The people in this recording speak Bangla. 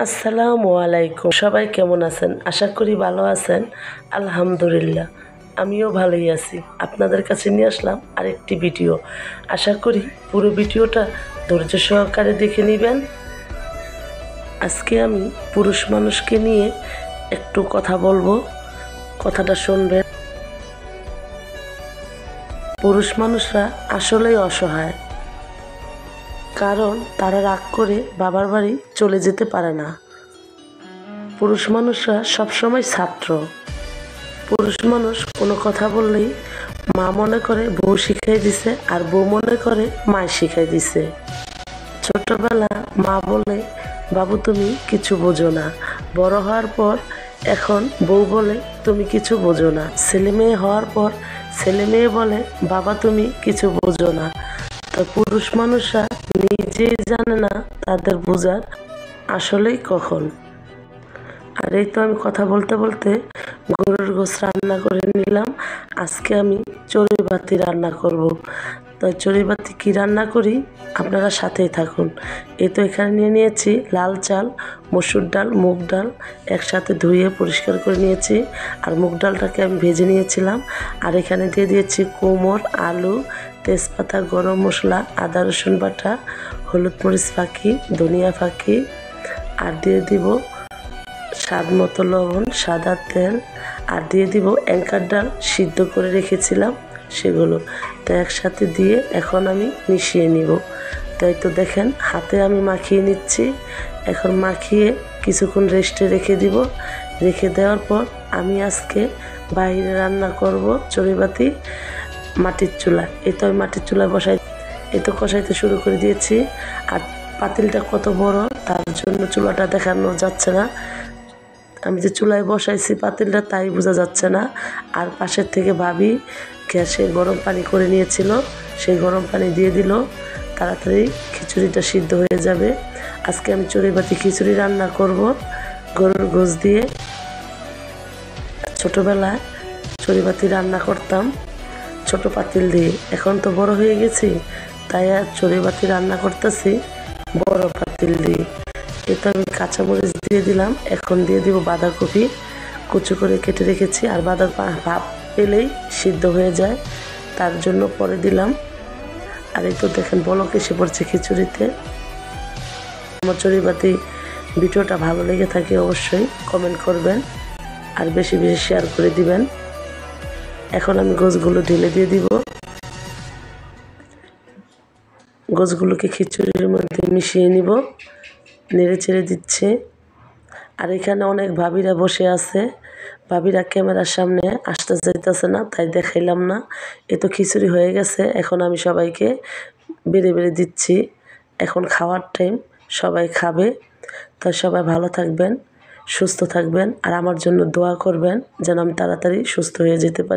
আসসালামু আলাইকুম। সবাই কেমন আছেন? আশা করি ভালো আছেন। আলহামদুলিল্লাহ, আমিও ভালোই আছি। আপনাদের কাছে নিয়ে আসলাম আরেকটি ভিডিও। আশা করি পুরো ভিডিওটা ধৈর্য সহকারে দেখে নেবেন। আজকে আমি পুরুষ মানুষকে নিয়ে একটু কথা বলবো, কথাটা শুনবেন। পুরুষ মানুষরা আসলেই অসহায়, কারণ তারা রাগ করে বাবার বাড়ি চলে যেতে পারে না। পুরুষ মানুষরা সবসময় ছাত্র। পুরুষ মানুষ কোনো কথা বললেই মা মনে করে বউ শিখাই দিছে, আর বউ মনে করে মায় শিখাই দিছে। ছোটবেলা মা বলে, বাবু তুমি কিছু বোঝো না। বড় হওয়ার পর এখন বউ বলে তুমি কিছু বোঝো না। ছেলে মেয়ে হওয়ার পর ছেলে মেয়ে বলে, বাবা তুমি কিছু বোঝো না। তো পুরুষ মানুষরা নিজেই জানে না তাদের বোঝার আসলেই কখন। আর এই তো আমি কথা বলতে বলতে গরুর গোশ রান্না করে নিলাম। আজকে আমি চড়ুইভাতি রান্না করব। তো চড়ুইভাতি কী রান্না করি আপনারা সাথেই থাকুন। এই তো এখানে নিয়ে নিয়েছি লাল চাল, মসুর ডাল, মুগ ডাল একসাথে ধুয়ে পরিষ্কার করে নিয়েছি। আর মুগ ডালটাকে আমি ভেজে নিয়েছিলাম। আর এখানে দিয়ে দিয়েছি কোমর, আলু, তেজপাতা, গরম মশলা, আদা রসুন বাটা, হলুদ মরিচ ফাঁকি, ধনিয়া ফাঁকি, আর দিয়ে দিব স্বাদ মতো লবণ, সাদা তেল, আর দিয়ে দিব অ্যাঙ্কার ডাল সিদ্ধ করে রেখেছিলাম সেগুলো। তো একসাথে দিয়ে এখন আমি মিশিয়ে নিব। তাই তো দেখেন হাতে আমি মাখিয়ে নিচ্ছি। এখন মাখিয়ে কিছুক্ষণ রেস্টে রেখে দিব। রেখে দেওয়ার পর আমি আজকে বাইরে রান্না করব চড়ুইভাতি মাটির চুলা। এই তো আমি মাটির চুলা কষাইতে শুরু করে দিয়েছি। আর পাতিলটা কত বড় তার জন্য চুলাটা দেখানো যাচ্ছে না। আমি যে চুলায় বসাইছি পাতিলটা তাই বোঝা যাচ্ছে না। আর পাশের থেকে ভাবি গ্যাসে গরম পানি করে নিয়েছিল, সেই গরম পানি দিয়ে দিল। তাড়াতাড়ি খিচুড়িটা সিদ্ধ হয়ে যাবে। আজকে আমি চড়ুইভাতি খিচুড়ি রান্না করব গরুর গোশ দিয়ে। ছোটোবেলায় চড়ুইভাতি রান্না করতাম ছোট পাতিল দিয়ে। এখন তো বড় হয়ে গেছি, তাই আর চড়ুইভাতি রান্না করতেছি বড় পাতিল দিয়ে। এতে আমি কাঁচামরিচ দিয়ে দিলাম। এখন দিয়ে দিব বাঁধাকপি, কুচি করে কেটে রেখেছি। আর ভাপ পেলেই সিদ্ধ হয়ে যায়, তার জন্য পরে দিলাম। আর এই তো দেখেন বলক এসে পড়ছে খিচুড়িতে। আমার চড়ুইভাতি ভিডিওটা ভালো লেগে থাকে অবশ্যই কমেন্ট করবেন, আর বেশি বেশি শেয়ার করে দিবেন। এখন আমি গোশগুলো ঢেলে দিয়ে দিব। গোশগুলোকে খিচুড়ির মধ্যে মিশিয়ে নিব, নেড়ে চেড়ে দিচ্ছে। আর এখানে অনেক ভাবিরা বসে আছে। ভাবিরা ক্যামেরার সামনে আসতে চাইতেছে না, তাই দেখাইলাম না। এ তো খিচুড়ি হয়ে গেছে। এখন আমি সবাইকে বেড়ে বেড়ে দিচ্ছি। এখন খাওয়ার টাইম, সবাই খাবে। তাই সবাই ভালো থাকবেন, সুস্থ থাকবেন, আর আমার জন্য দোয়া করবেন যেন আমি তাড়াতাড়ি সুস্থ হয়ে যেতে পারি।